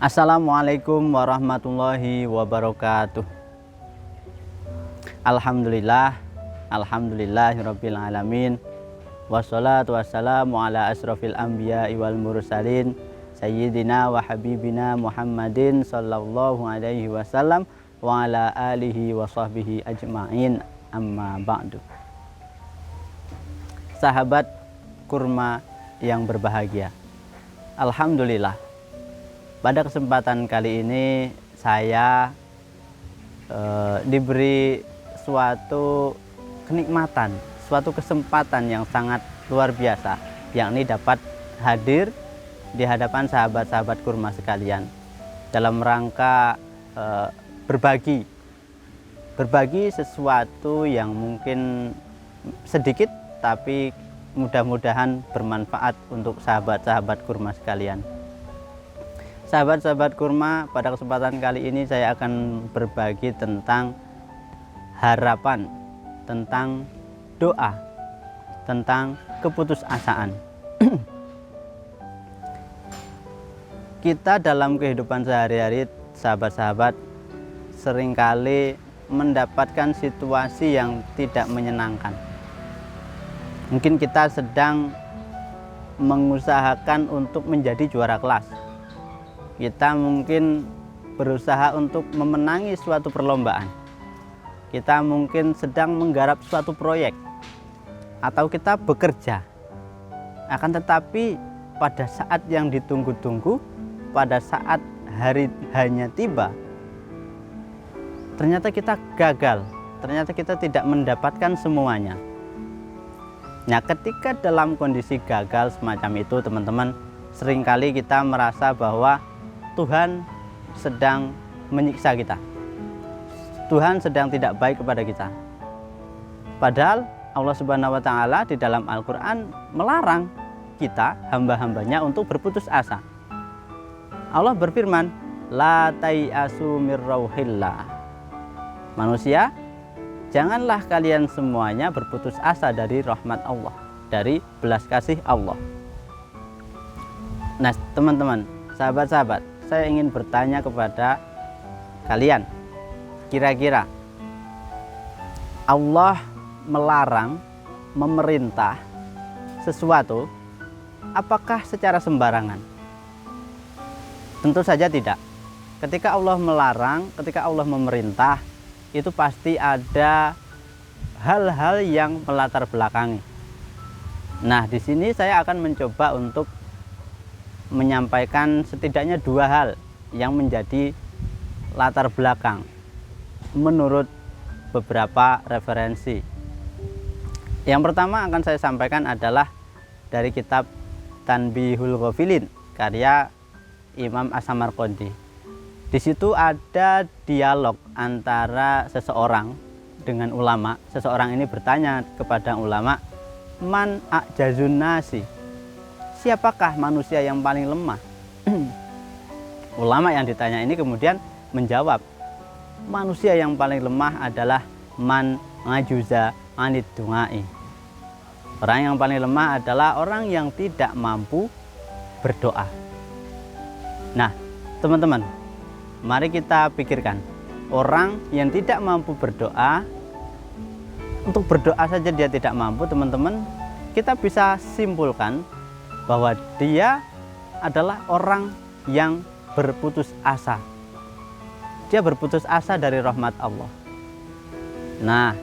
Assalamualaikum warahmatullahi wabarakatuh. Alhamdulillahirabbil alamin. Wassalatu wassalamu ala asrofil anbiya'i wal mursalin sayyidina wa habibina Muhammadin sallallahu alaihi wasallam wa ala alihi wa sahbihi ajma'in, amma ba'du. Sahabat kurma yang berbahagia, alhamdulillah, pada kesempatan kali ini saya diberi suatu kenikmatan, suatu kesempatan yang sangat luar biasa, yakni dapat hadir di hadapan sahabat-sahabat kurma sekalian dalam rangka berbagi sesuatu yang mungkin sedikit tapi mudah-mudahan bermanfaat untuk sahabat-sahabat kurma sekalian. Sahabat-sahabat kurma, pada kesempatan kali ini saya akan berbagi tentang harapan, tentang doa, tentang keputusasaan. Kita dalam kehidupan sehari-hari, sahabat-sahabat, seringkali mendapatkan situasi yang tidak menyenangkan. Mungkin kita sedang mengusahakan untuk menjadi juara kelas. Kita mungkin berusaha untuk memenangi suatu perlombaan. Kita mungkin sedang menggarap suatu proyek. Atau kita bekerja. Akan tetapi pada saat yang ditunggu-tunggu, pada saat hari hanya tiba, ternyata kita gagal. Ternyata kita tidak mendapatkan semuanya. Nah, ketika dalam kondisi gagal semacam itu, teman-teman, seringkali kita merasa bahwa Tuhan sedang menyiksa kita. Tuhan sedang tidak baik kepada kita. Padahal Allah Subhanahu wa Ta'ala di dalam Al-Quran melarang kita, hamba-hambanya, untuk berputus asa. Allah berfirman, La tai'asu mir rauhillah. Manusia, janganlah kalian semuanya berputus asa dari rahmat Allah, dari belas kasih Allah. Nah, teman-teman, sahabat-sahabat, saya ingin bertanya kepada kalian, kira-kira Allah melarang, memerintah sesuatu, apakah secara sembarangan? Tentu saja tidak. Ketika Allah melarang, ketika Allah memerintah, itu pasti ada hal-hal yang melatar belakangi. Nah, di sini saya akan mencoba untuk menyampaikan setidaknya dua hal yang menjadi latar belakang menurut beberapa referensi. Yang pertama akan saya sampaikan adalah dari kitab Tanbihul Ghafilin karya Imam As-Samarqandi. Di situ ada dialog antara seseorang dengan ulama. Seseorang ini bertanya kepada ulama, Man a'jazun nasi? Siapakah manusia yang paling lemah? Ulama yang ditanya ini kemudian menjawab, manusia yang paling lemah adalah man ngajuza anid du'ai. Orang yang paling lemah adalah orang yang tidak mampu berdoa. Nah, teman-teman, mari kita pikirkan, orang yang tidak mampu berdoa, untuk berdoa saja dia tidak mampu, teman-teman, kita bisa simpulkan bahwa dia adalah orang yang berputus asa. Dia berputus asa dari rahmat Allah. Nah,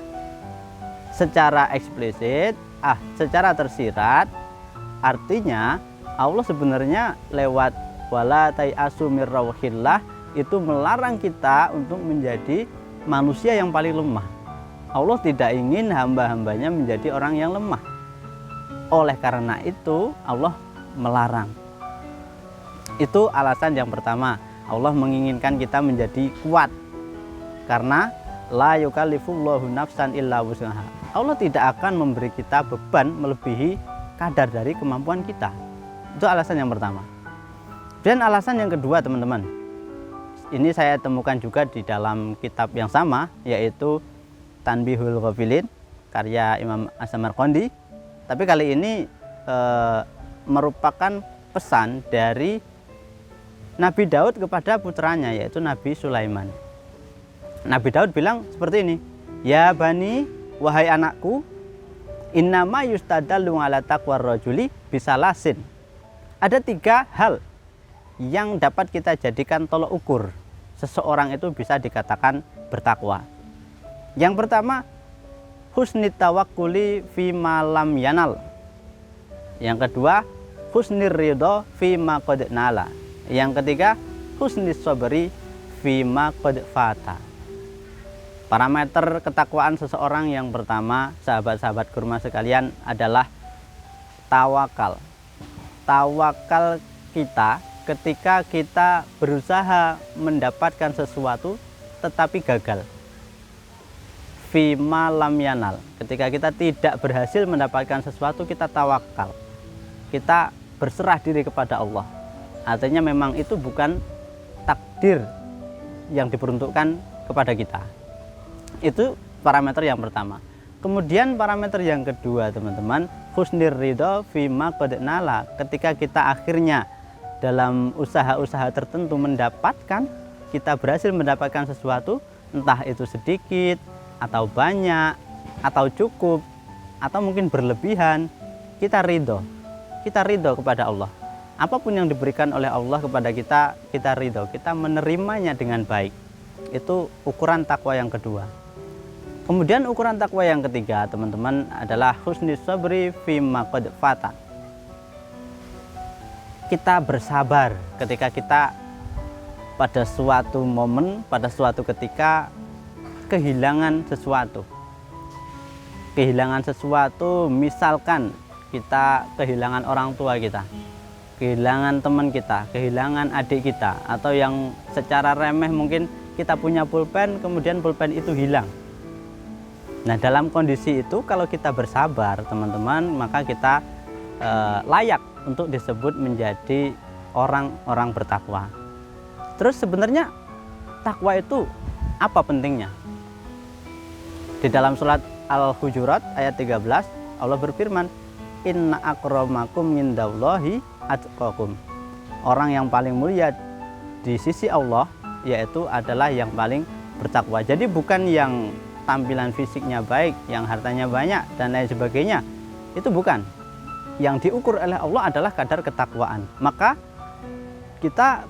secara eksplisit, secara tersirat, artinya Allah sebenarnya lewat wala tai'asu mir rauhillah itu melarang kita untuk menjadi manusia yang paling lemah. Allah tidak ingin hamba-hambanya menjadi orang yang lemah. Oleh karena itu Allah melarang. Itu alasan yang pertama. Allah menginginkan kita menjadi kuat. Karena la yukallifullahu nafsan illa wus'aha. Allah tidak akan memberi kita beban melebihi kadar dari kemampuan kita. Itu alasan yang pertama. Dan alasan yang kedua, teman-teman, ini saya temukan juga di dalam kitab yang sama, yaitu Tanbihul Ghafilin karya Imam As-Samarqandi. Tapi kali ini merupakan pesan dari Nabi Daud kepada putranya, yaitu Nabi Sulaiman. Nabi Daud bilang seperti ini, "Ya bani, wahai anakku, innama yustadallu ala taqwar rajuli bisalasin." Ada 3 hal yang dapat kita jadikan tolok ukur seseorang itu bisa dikatakan bertakwa. Yang pertama, husnit tawakkuli fi malam yanal. Yang kedua, husnir ridho fi ma qad nala. Yang ketiga, husnis sabri fi ma qad fata. Parameter ketakwaan seseorang yang pertama, sahabat-sahabat kurma sekalian, adalah tawakal. Tawakal kita ketika kita berusaha mendapatkan sesuatu tetapi gagal. Fima lam yanal, ketika kita tidak berhasil mendapatkan sesuatu, kita tawakal, kita berserah diri kepada Allah. Artinya memang itu bukan takdir yang diperuntukkan kepada kita. Itu parameter yang pertama. Kemudian parameter yang kedua, teman-teman, husnir ridho fima qad nala. Ketika kita akhirnya dalam usaha-usaha tertentu mendapatkan, kita berhasil mendapatkan sesuatu, entah itu sedikit atau banyak, atau cukup, atau mungkin berlebihan, kita ridho kepada Allah. Apapun yang diberikan oleh Allah kepada kita, kita ridho, kita menerimanya dengan baik. Itu ukuran takwa yang kedua. Kemudian ukuran takwa yang ketiga, teman-teman, adalah husnus sabri fima qad fata. Kita bersabar ketika kita pada suatu momen, pada suatu ketika kehilangan sesuatu. Kehilangan sesuatu, misalkan kita kehilangan orang tua kita, kehilangan teman kita, kehilangan adik kita, atau yang secara remeh mungkin kita punya pulpen, kemudian pulpen itu hilang. Nah, dalam kondisi itu kalau kita bersabar, teman-teman, maka kita layak untuk disebut menjadi orang-orang bertakwa. Terus sebenarnya takwa itu apa pentingnya? Di dalam surat Al-Hujurat ayat 13, Allah berfirman, "Inna akramakum indallahi atqakum." Orang yang paling mulia di sisi Allah yaitu adalah yang paling bertakwa. Jadi bukan yang tampilan fisiknya baik, yang hartanya banyak dan lain sebagainya. Itu bukan. Yang diukur oleh Allah adalah kadar ketakwaan. Maka kita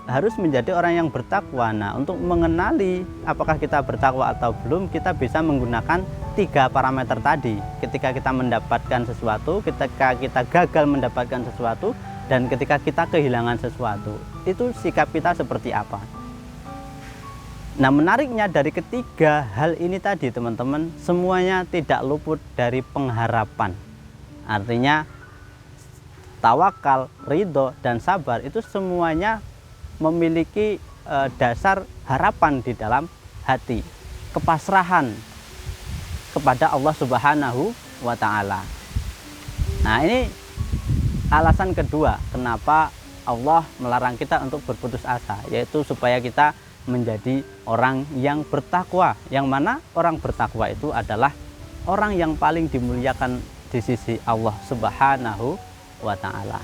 harus menjadi orang yang bertakwa. Nah, untuk mengenali apakah kita bertakwa atau belum, kita bisa menggunakan 3 parameter tadi. Ketika kita mendapatkan sesuatu, ketika kita gagal mendapatkan sesuatu, dan ketika kita kehilangan sesuatu. Itu sikap kita seperti apa? Nah, menariknya dari ketiga hal ini tadi, teman-teman, semuanya tidak luput dari pengharapan. Artinya tawakal, ridho, dan sabar itu semuanya memiliki dasar harapan di dalam hati, kepasrahan kepada Allah Subhanahu wa Ta'ala. Nah, ini alasan kedua kenapa Allah melarang kita untuk berputus asa, yaitu supaya kita menjadi orang yang bertakwa. Yang mana orang bertakwa itu adalah orang yang paling dimuliakan di sisi Allah Subhanahu wa Ta'ala.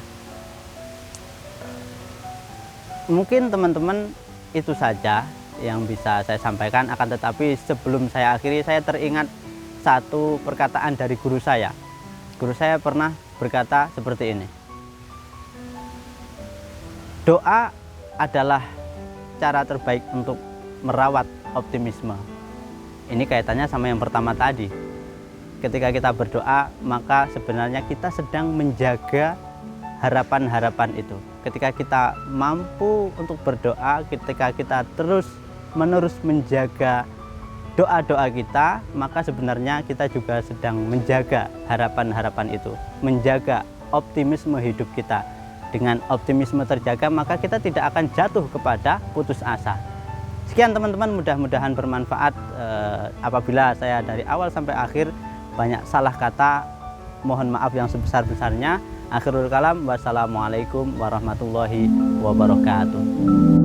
Mungkin teman-teman itu saja yang bisa saya sampaikan, akan tetapi sebelum saya akhiri, saya teringat satu perkataan dari guru saya. Guru saya pernah berkata seperti ini, doa adalah cara terbaik untuk merawat optimisme. Ini kaitannya sama yang pertama tadi. Ketika kita berdoa, maka sebenarnya kita sedang menjaga harapan-harapan itu. Ketika kita mampu untuk berdoa, ketika kita terus-menerus menjaga doa-doa kita, maka sebenarnya kita juga sedang menjaga harapan-harapan itu, menjaga optimisme hidup kita. Dengan optimisme terjaga, maka kita tidak akan jatuh kepada putus asa. Sekian teman-teman, mudah-mudahan bermanfaat. Apabila saya dari awal sampai akhir banyak salah kata, mohon maaf yang sebesar-besarnya. Akhirul kalam, wassalamualaikum warahmatullahi wabarakatuh.